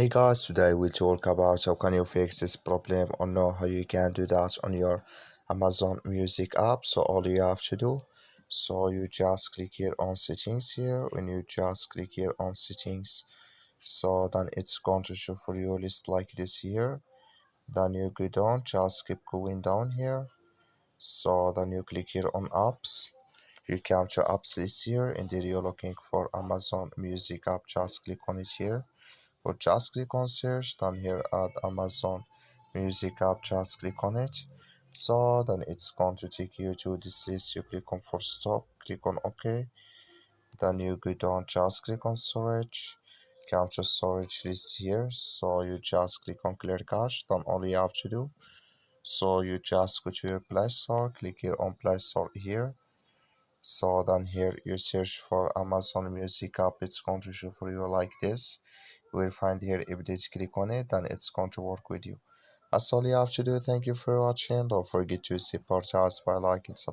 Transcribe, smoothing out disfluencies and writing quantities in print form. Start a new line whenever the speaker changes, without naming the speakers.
Hey guys, today we talk about how can you fix this problem or know how you can do that on your Amazon Music app. So all you have to do, so you just click here on settings here. When you just click here on settings, so then it's going to show for you a list like this here. Then you go down, just keep going down here. So then you click here on apps. You come to apps is here, and then you're looking for Amazon Music app. Just click on it here or just click on search, then here at Amazon Music app, just click on it. So then it's going to take you to this list. You click on for stop, click on OK, then you go down, just click on storage, come to storage list here. So you just click on clear cache. Then all you have to do, so you just go to your Play Store, click here on Play Store here. So then here you search for Amazon Music app. It's going to show for you like this. You will find here update, click on it, and it's going to work with you. That's all you have to do. Thank you for watching. Don't forget to support us by liking, subscribing.